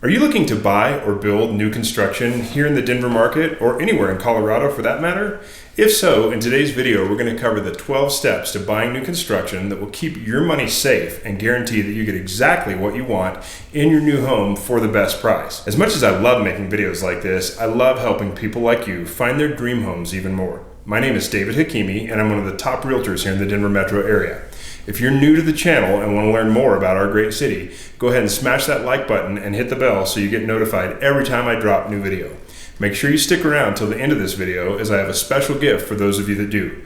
Are you looking to buy or build new construction here in the Denver market or anywhere in Colorado for that matter? If so, in today's video, we're going to cover the 12 steps to buying new construction that will keep your money safe and guarantee that you get exactly what you want in your new home for the best price. As much as I love making videos like this, I love helping people like you find their dream homes even more. My name is David Hakimi, and I'm one of the top realtors here in the Denver metro area. If you're new to the channel and want to learn more about our great city, go ahead and smash that like button and hit the bell so you get notified every time I drop new video. Make sure you stick around till the end of this video, as I have a special gift for those of you that do.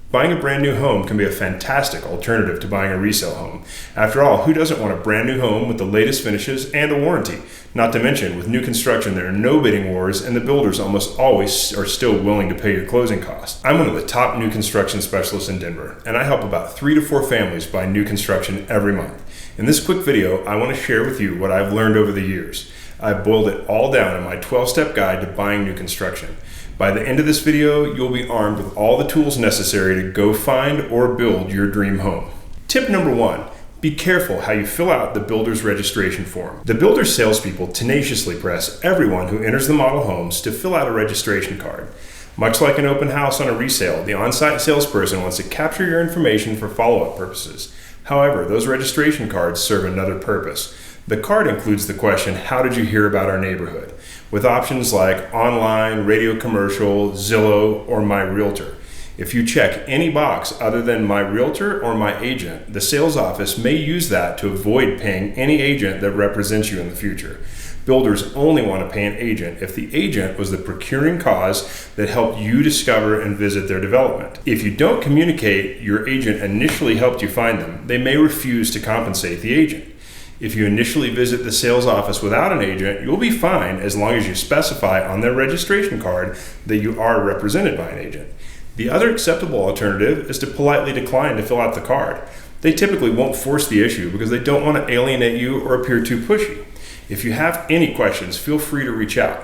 Buying a brand new home can be a fantastic alternative to buying a resale home. After all, who doesn't want a brand new home with the latest finishes and a warranty? Not to mention, with new construction, there are no bidding wars, and the builders almost always are still willing to pay your closing costs. I'm one of the top new construction specialists in Denver, and I help about 3 to 4 families buy new construction every month. In this quick video, I want to share with you what I've learned over the years. I've boiled it all down in my 12-step guide to buying new construction. By the end of this video, you'll be armed with all the tools necessary to go find or build your dream home. Tip number 1, be careful how you fill out the builder's registration form. The builder's salespeople tenaciously press everyone who enters the model homes to fill out a registration card. Much like an open house on a resale, the on-site salesperson wants to capture your information for follow-up purposes. However, those registration cards serve another purpose. The card includes the question, how did you hear about our neighborhood? With options like online, radio commercial, Zillow, or My Realtor. If you check any box other than My Realtor or My Agent, the sales office may use that to avoid paying any agent that represents you in the future. Builders only want to pay an agent if the agent was the procuring cause that helped you discover and visit their development. If you don't communicate your agent initially helped you find them, they may refuse to compensate the agent. If you initially visit the sales office without an agent, you'll be fine as long as you specify on their registration card that you are represented by an agent. The other acceptable alternative is to politely decline to fill out the card. They typically won't force the issue because they don't want to alienate you or appear too pushy. If you have any questions, feel free to reach out.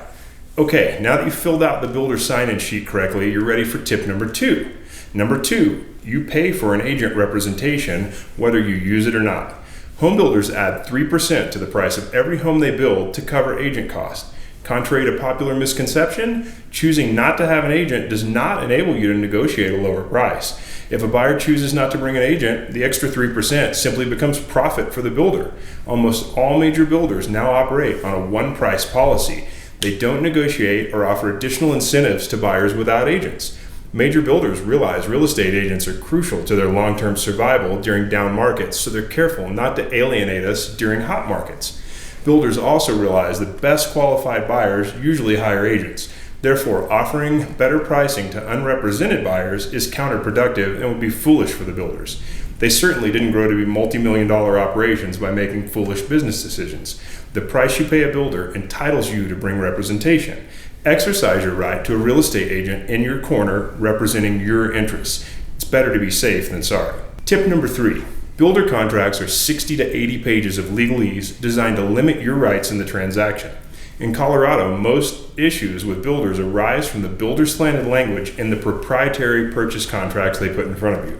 Okay, now that you've filled out the builder sign-in sheet correctly, you're ready for tip number 2. Number 2, you pay for an agent representation whether you use it or not. Home builders add 3% to the price of every home they build to cover agent costs. Contrary to popular misconception, choosing not to have an agent does not enable you to negotiate a lower price. If a buyer chooses not to bring an agent, the extra 3% simply becomes profit for the builder. Almost all major builders now operate on a one-price policy. They don't negotiate or offer additional incentives to buyers without agents. Major builders realize real estate agents are crucial to their long-term survival during down markets, so they're careful not to alienate us during hot markets. Builders also realize that best qualified buyers usually hire agents. Therefore, offering better pricing to unrepresented buyers is counterproductive and would be foolish for the builders. They certainly didn't grow to be multi-million-dollar operations by making foolish business decisions. The price you pay a builder entitles you to bring representation. Exercise your right to a real estate agent in your corner representing your interests. It's better to be safe than sorry. Tip number 3. Builder contracts are 60 to 80 pages of legalese designed to limit your rights in the transaction. In Colorado, most issues with builders arise from the builder-slanted language in the proprietary purchase contracts they put in front of you.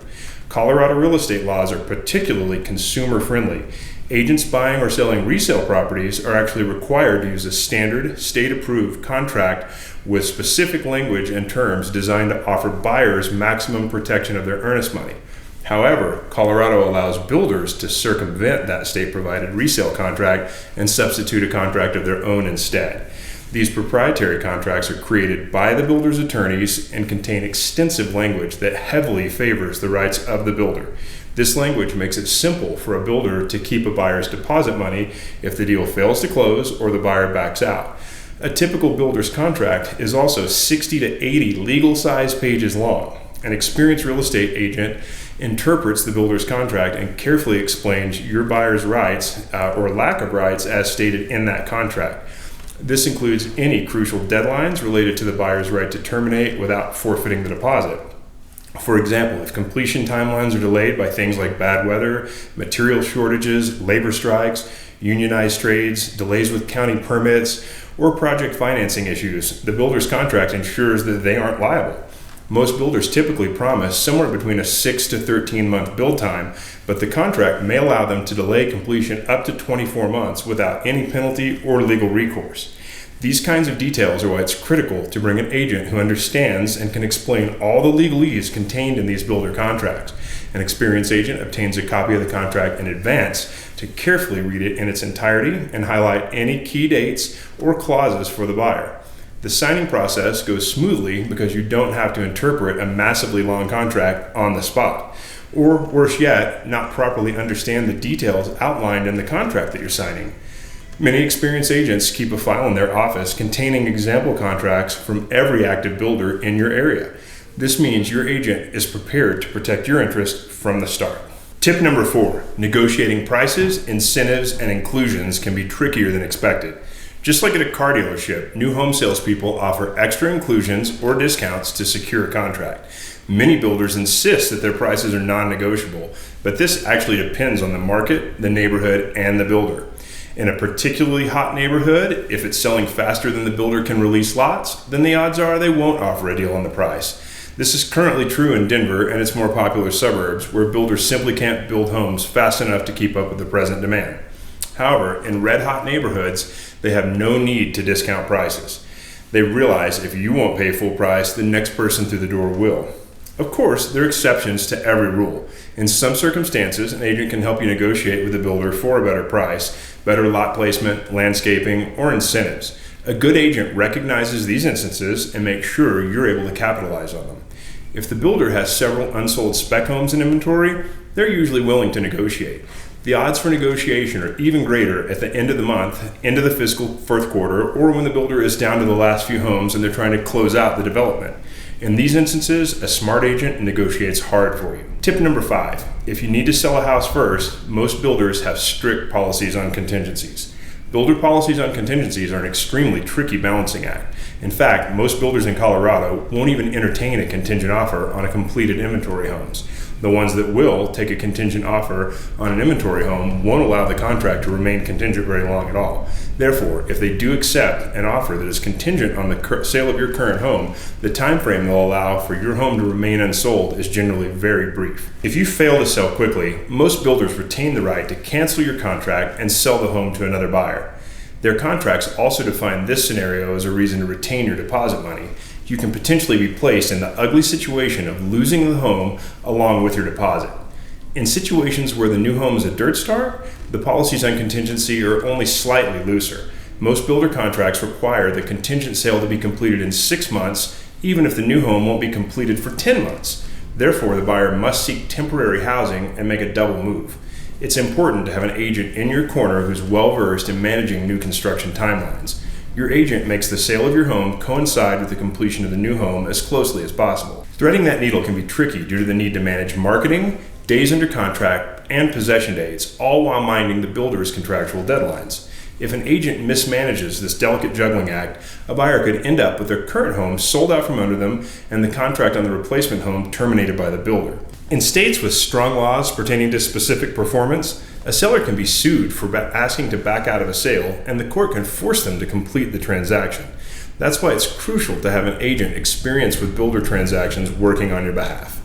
Colorado real estate laws are particularly consumer-friendly. Agents buying or selling resale properties are actually required to use a standard, state-approved contract with specific language and terms designed to offer buyers maximum protection of their earnest money. However, Colorado allows builders to circumvent that state-provided resale contract and substitute a contract of their own instead. These proprietary contracts are created by the builder's attorneys and contain extensive language that heavily favors the rights of the builder. This language makes it simple for a builder to keep a buyer's deposit money if the deal fails to close or the buyer backs out. A typical builder's contract is also 60 to 80 legal-sized pages long. An experienced real estate agent interprets the builder's contract and carefully explains your buyer's rights or lack of rights as stated in that contract. This includes any crucial deadlines related to the buyer's right to terminate without forfeiting the deposit. For example, if completion timelines are delayed by things like bad weather, material shortages, labor strikes, unionized trades, delays with county permits, or project financing issues, the builder's contract ensures that they aren't liable. Most builders typically promise somewhere between a 6 to 13 month build time, but the contract may allow them to delay completion up to 24 months without any penalty or legal recourse. These kinds of details are why it's critical to bring an agent who understands and can explain all the legalese contained in these builder contracts. An experienced agent obtains a copy of the contract in advance to carefully read it in its entirety and highlight any key dates or clauses for the buyer. The signing process goes smoothly because you don't have to interpret a massively long contract on the spot, or worse yet, not properly understand the details outlined in the contract that you're signing. Many experienced agents keep a file in their office containing example contracts from every active builder in your area. This means your agent is prepared to protect your interest from the start. Tip number 4, negotiating prices, incentives, and inclusions can be trickier than expected. Just like at a car dealership, new home salespeople offer extra inclusions or discounts to secure a contract. Many builders insist that their prices are non-negotiable, but this actually depends on the market, the neighborhood, and the builder. In a particularly hot neighborhood, if it's selling faster than the builder can release lots, then the odds are they won't offer a deal on the price. This is currently true in Denver and its more popular suburbs, where builders simply can't build homes fast enough to keep up with the present demand. However, in red-hot neighborhoods, they have no need to discount prices. They realize if you won't pay full price, the next person through the door will. Of course, there are exceptions to every rule. In some circumstances, an agent can help you negotiate with the builder for a better price, better lot placement, landscaping, or incentives. A good agent recognizes these instances and makes sure you're able to capitalize on them. If the builder has several unsold spec homes in inventory, they're usually willing to negotiate. The odds for negotiation are even greater at the end of the month, end of the fiscal fourth quarter, or when the builder is down to the last few homes and they're trying to close out the development. In these instances, a smart agent negotiates hard for you. Tip number 5, if you need to sell a house first, most builders have strict policies on contingencies. Builder policies on contingencies are an extremely tricky balancing act. In fact, most builders in Colorado won't even entertain a contingent offer on a completed inventory homes. The ones that will take a contingent offer on an inventory home won't allow the contract to remain contingent very long at all. Therefore, if they do accept an offer that is contingent on the sale of your current home, the time frame they'll allow for your home to remain unsold is generally very brief. If you fail to sell quickly, most builders retain the right to cancel your contract and sell the home to another buyer. Their contracts also define this scenario as a reason to retain your deposit money. You can potentially be placed in the ugly situation of losing the home along with your deposit. In situations where the new home is a dirt start, the policies on contingency are only slightly looser. Most builder contracts require the contingent sale to be completed in 6 months, even if the new home won't be completed for 10 months. Therefore, the buyer must seek temporary housing and make a double move. It's important to have an agent in your corner who's well-versed in managing new construction timelines. Your agent makes the sale of your home coincide with the completion of the new home as closely as possible. Threading that needle can be tricky due to the need to manage marketing, days under contract, and possession dates, all while minding the builder's contractual deadlines. If an agent mismanages this delicate juggling act, a buyer could end up with their current home sold out from under them and the contract on the replacement home terminated by the builder. In states with strong laws pertaining to specific performance, a seller can be sued for asking to back out of a sale, and the court can force them to complete the transaction. That's why it's crucial to have an agent experienced with builder transactions working on your behalf.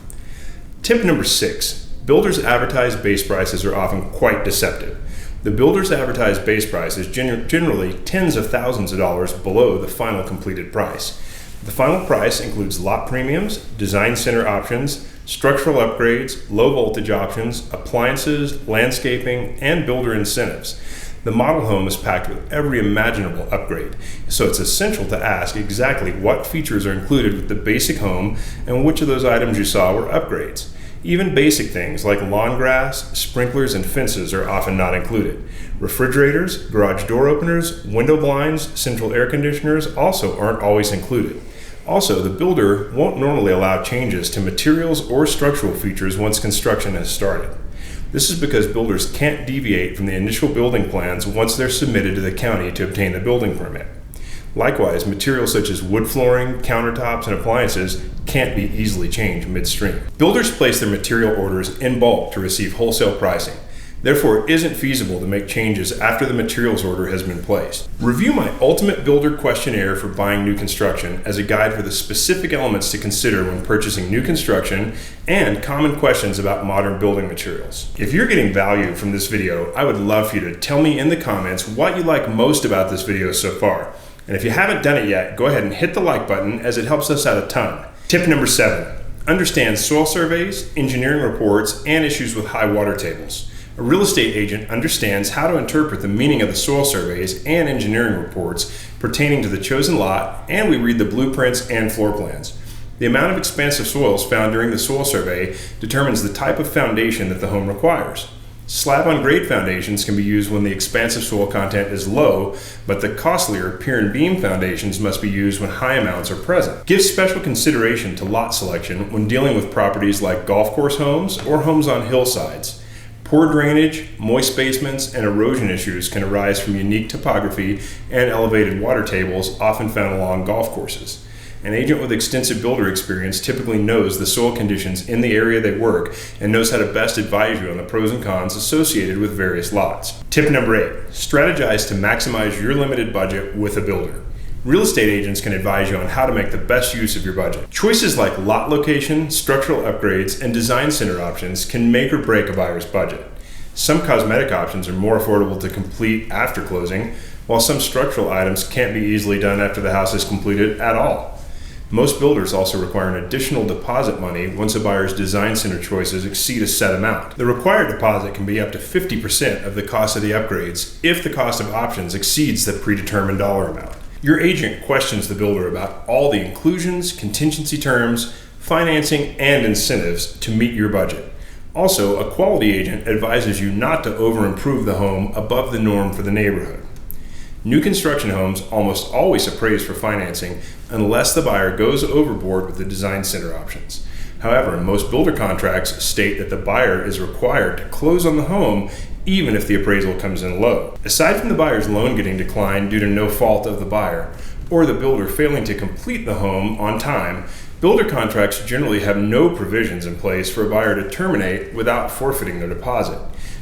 Tip number 6, builders' advertised base prices are often quite deceptive. The builder's advertised base price is generally tens of thousands of dollars below the final completed price. The final price includes lot premiums, design center options, structural upgrades, low voltage options, appliances, landscaping, and builder incentives. The model home is packed with every imaginable upgrade, so it's essential to ask exactly what features are included with the basic home and which of those items you saw were upgrades. Even basic things like lawn grass, sprinklers, and fences are often not included. Refrigerators, garage door openers, window blinds, central air conditioners also aren't always included. Also, the builder won't normally allow changes to materials or structural features once construction has started. This is because builders can't deviate from the initial building plans once they're submitted to the county to obtain the building permit. Likewise, materials such as wood flooring, countertops, and appliances can't be easily changed midstream. Builders place their material orders in bulk to receive wholesale pricing. Therefore, it isn't feasible to make changes after the materials order has been placed. Review my Ultimate Builder Questionnaire for buying new construction as a guide for the specific elements to consider when purchasing new construction and common questions about modern building materials. If you're getting value from this video, I would love for you to tell me in the comments what you like most about this video so far. And if you haven't done it yet, go ahead and hit the like button as it helps us out a ton. Tip number 7, understand soil surveys, engineering reports, and issues with high water tables. A real estate agent understands how to interpret the meaning of the soil surveys and engineering reports pertaining to the chosen lot, and we read the blueprints and floor plans. The amount of expansive soils found during the soil survey determines the type of foundation that the home requires. Slab-on-grade foundations can be used when the expansive soil content is low, but the costlier pier and beam foundations must be used when high amounts are present. Give special consideration to lot selection when dealing with properties like golf course homes or homes on hillsides. Poor drainage, moist basements, and erosion issues can arise from unique topography and elevated water tables often found along golf courses. An agent with extensive builder experience typically knows the soil conditions in the area they work and knows how to best advise you on the pros and cons associated with various lots. Tip number 8, strategize to maximize your limited budget with a builder. Real estate agents can advise you on how to make the best use of your budget. Choices like lot location, structural upgrades, and design center options can make or break a buyer's budget. Some cosmetic options are more affordable to complete after closing, while some structural items can't be easily done after the house is completed at all. Most builders also require an additional deposit money once a buyer's design center choices exceed a set amount. The required deposit can be up to 50% of the cost of the upgrades if the cost of options exceeds the predetermined dollar amount. Your agent questions the builder about all the inclusions, contingency terms, financing, and incentives to meet your budget. Also, a quality agent advises you not to over-improve the home above the norm for the neighborhood. New construction homes almost always appraise for financing unless the buyer goes overboard with the design center options. However, most builder contracts state that the buyer is required to close on the home even if the appraisal comes in low. Aside from the buyer's loan getting declined due to no fault of the buyer, or the builder failing to complete the home on time, builder contracts generally have no provisions in place for a buyer to terminate without forfeiting their deposit.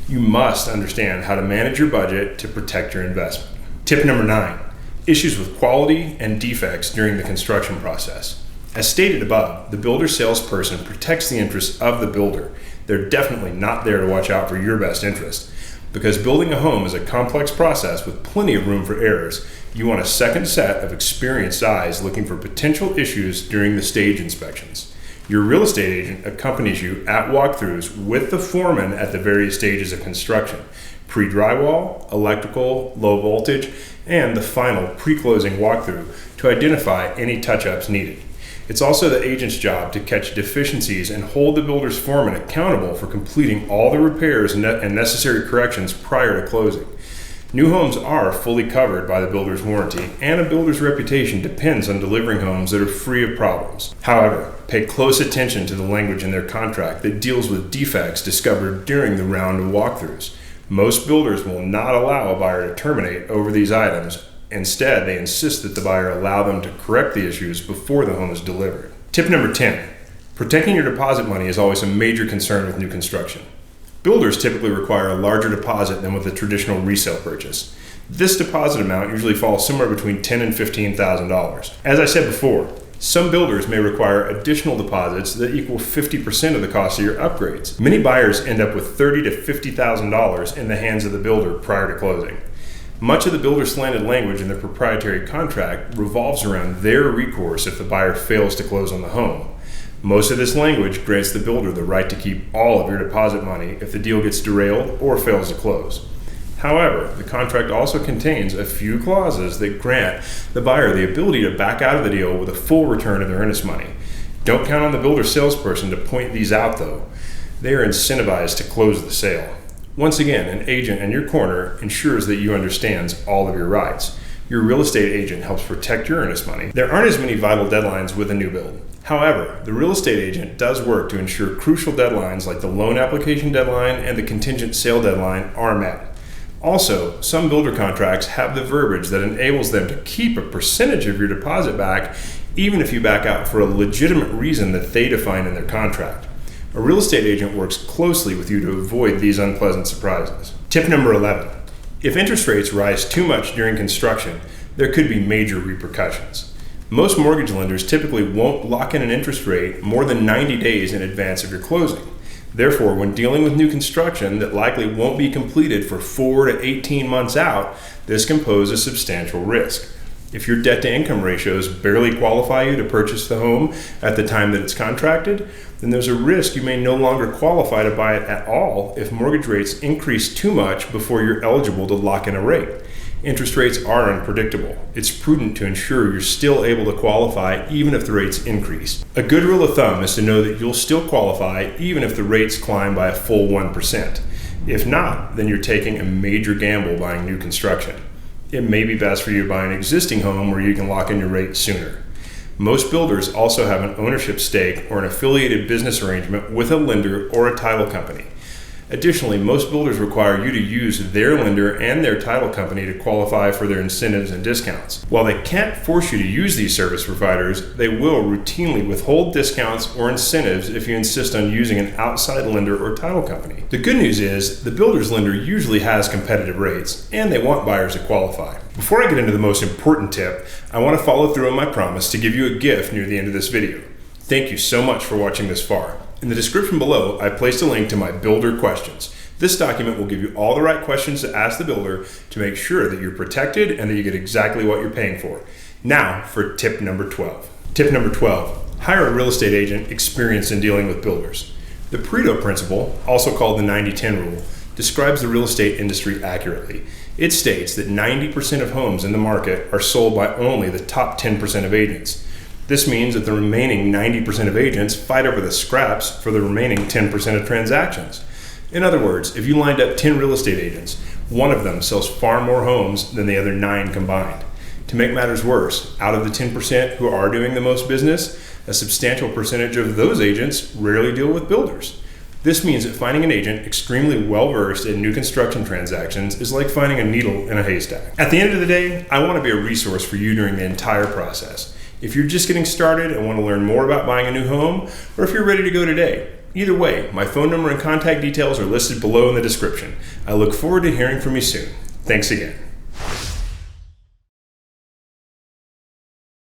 You must understand how to manage your budget to protect your investment. Tip number 9, issues with quality and defects during the construction process. As stated above, the builder salesperson protects the interests of the builder. They're definitely not there to watch out for your best interest. Because building a home is a complex process with plenty of room for errors, you want a second set of experienced eyes looking for potential issues during the stage inspections. Your real estate agent accompanies you at walkthroughs with the foreman at the various stages of construction: pre-drywall, electrical, low voltage, and the final pre-closing walkthrough to identify any touch-ups needed. It's also the agent's job to catch deficiencies and hold the builder's foreman accountable for completing all the repairs and necessary corrections prior to closing. New homes are fully covered by the builder's warranty, and a builder's reputation depends on delivering homes that are free of problems. However, pay close attention to the language in their contract that deals with defects discovered during the round of walkthroughs. Most builders will not allow a buyer to terminate over these items. Instead, they insist that the buyer allow them to correct the issues before the home is delivered. Tip number 10, protecting your deposit money is always a major concern with new construction. Builders typically require a larger deposit than with a traditional resale purchase. This deposit amount usually falls somewhere between $10,000 and $15,000. As I said before, some builders may require additional deposits that equal 50% of the cost of your upgrades. Many buyers end up with $30,000 to $50,000 in the hands of the builder prior to closing. Much of the builder slanted language in the proprietary contract revolves around their recourse if the buyer fails to close on the home. Most of this language grants the builder the right to keep all of your deposit money if the deal gets derailed or fails to close. However, the contract also contains a few clauses that grant the buyer the ability to back out of the deal with a full return of their earnest money. Don't count on the builder salesperson to point these out though. They are incentivized to close the sale. Once again, an agent in your corner ensures that you understands all of your rights. Your real estate agent helps protect your earnest money. There aren't as many vital deadlines with a new build. However, the real estate agent does work to ensure crucial deadlines like the loan application deadline and the contingent sale deadline are met. Also, some builder contracts have the verbiage that enables them to keep a percentage of your deposit back even if you back out for a legitimate reason that they define in their contract. A real estate agent works closely with you to avoid these unpleasant surprises. Tip number 11. If interest rates rise too much during construction, there could be major repercussions. Most mortgage lenders typically won't lock in an interest rate more than 90 days in advance of your closing. Therefore, when dealing with new construction that likely won't be completed for 4 to 18 months out, this can pose a substantial risk. If your debt-to-income ratios barely qualify you to purchase the home at the time that it's contracted, then there's a risk you may no longer qualify to buy it at all if mortgage rates increase too much before you're eligible to lock in a rate. Interest rates are unpredictable. It's prudent to ensure you're still able to qualify even if the rates increase. A good rule of thumb is to know that you'll still qualify even if the rates climb by a full 1%. If not, then you're taking a major gamble buying new construction. It may be best for you to buy an existing home where you can lock in your rate sooner. Most builders also have an ownership stake or an affiliated business arrangement with a lender or a title company. Additionally, most builders require you to use their lender and their title company to qualify for their incentives and discounts. While they can't force you to use these service providers, they will routinely withhold discounts or incentives if you insist on using an outside lender or title company. The good news is, the builder's lender usually has competitive rates, and they want buyers to qualify. Before I get into the most important tip, I want to follow through on my promise to give you a gift near the end of this video. Thank you so much for watching this far. In the description below, I placed a link to my builder questions. This document will give you all the right questions to ask the builder to make sure that you're protected and that you get exactly what you're paying for. Now for tip number 12. Tip number 12, hire a real estate agent experienced in dealing with builders. The Pareto principle, also called the 90-10 rule, describes the real estate industry accurately. It states that 90% of homes in the market are sold by only the top 10% of agents. This means that the remaining 90% of agents fight over the scraps for the remaining 10% of transactions. In other words, if you lined up 10 real estate agents, one of them sells far more homes than the other 9 combined. To make matters worse, out of the 10% who are doing the most business, a substantial percentage of those agents rarely deal with builders. This means that finding an agent extremely well-versed in new construction transactions is like finding a needle in a haystack. At the end of the day, I want to be a resource for you during the entire process. If you're just getting started and want to learn more about buying a new home, or if you're ready to go today, either way, my phone number and contact details are listed below in the description. I look forward to hearing from you soon. Thanks again.